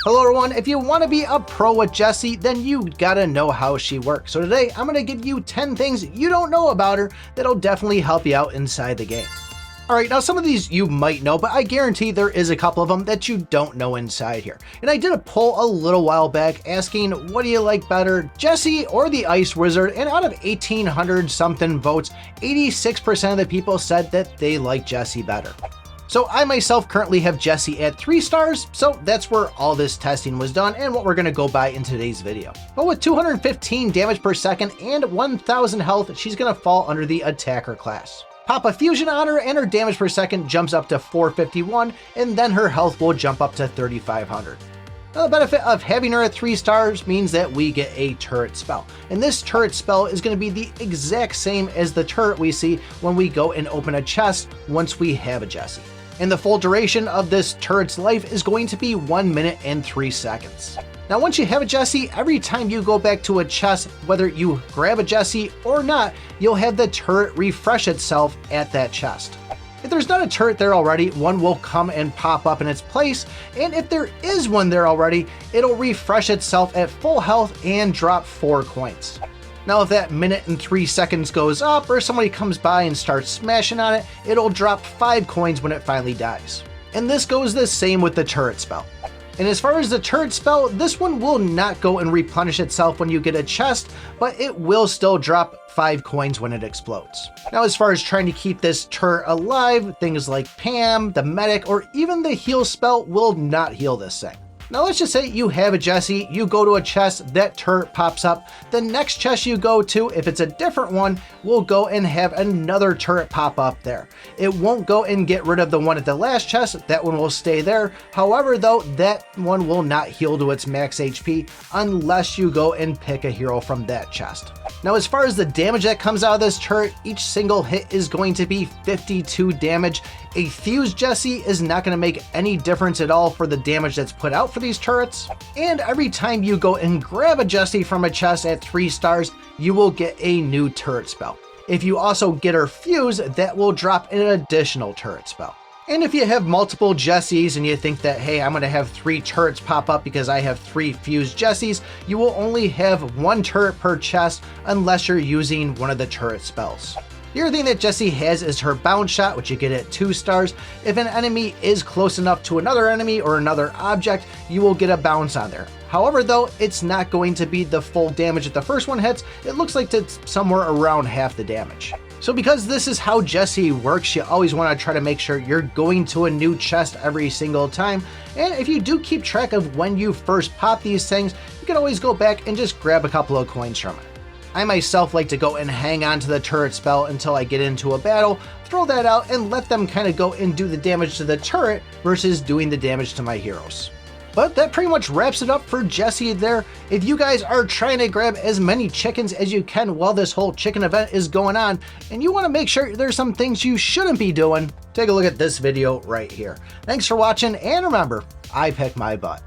Hello everyone, if you want to be a pro with Jessie, then you gotta know how she works. So today, I'm gonna give you 10 things you don't know about her that'll definitely help you out inside the game. Alright, now some of these you might know, but I guarantee there is a couple of them that you don't know inside here. And I did a poll a little while back asking, what do you like better, Jessie or the Ice Wizard? And out of 1,800 something votes, 86% of the people said that they like Jessie better. So I myself currently have Jessie at 3 stars, so that's where all this testing was done and what we're going to go by in today's video. But with 215 damage per second and 1000 health, she's going to fall under the attacker class. Pop a fusion on her and her damage per second jumps up to 451, and then her health will jump up to 3500. Now the benefit of having her at 3 stars means that we get a turret spell. And this turret spell is going to be the exact same as the turret we see when we go and open a chest once we have a Jessie. And the full duration of this turret's life is going to be 1 minute and 3 seconds. Now once you have a Jessie, every time you go back to a chest, whether you grab a Jessie or not, you'll have the turret refresh itself at that chest. If there's not a turret there already, one will come and pop up in its place, and if there is one there already, it'll refresh itself at full health and drop 4 coins. Now if that minute and 3 seconds goes up or somebody comes by and starts smashing on it, it'll drop 5 coins when it finally dies. And this goes the same with the turret spell. And as far as the turret spell, this one will not go and replenish itself when you get a chest, but it will still drop 5 coins when it explodes. Now as far as trying to keep this turret alive, things like Pam, the medic, or even the heal spell will not heal this thing. Now let's just say you have a Jessie, you go to a chest, that turret pops up. The next chest you go to, if it's a different one, will go and have another turret pop up there. It won't go and get rid of the one at the last chest, that one will stay there. However though, that one will not heal to its max HP unless you go and pick a hero from that chest. Now as far as the damage that comes out of this turret, each single hit is going to be 52 damage. A fused Jessie is not going to make any difference at all for the damage that's put out for these turrets. And every time you go and grab a Jessie from a chest at 3 stars, you will get a new turret spell. If you also get her fused, that will drop an additional turret spell. And if you have multiple Jessies and you think that, hey, I'm going to have 3 turrets pop up because I have 3 fused Jessies, you will only have 1 turret per chest unless you're using one of the turret spells. The other thing that Jessie has is her bounce shot, which you get at 2 stars. If an enemy is close enough to another enemy or another object, you will get a bounce on there. However though, it's not going to be the full damage that the first one hits. It looks like it's somewhere around half the damage. So because this is how Jessie works, you always want to try to make sure you're going to a new chest every single time. And if you do keep track of when you first pop these things, you can always go back and just grab a couple of coins from it. I myself like to go and hang on to the turret spell until I get into a battle, throw that out and let them kind of go and do the damage to the turret versus doing the damage to my heroes. But that pretty much wraps it up for Jessie there. If you guys are trying to grab as many chickens as you can while this whole chicken event is going on, and you want to make sure there's some things you shouldn't be doing, take a look at this video right here. Thanks for watching, and remember, I pick my butt.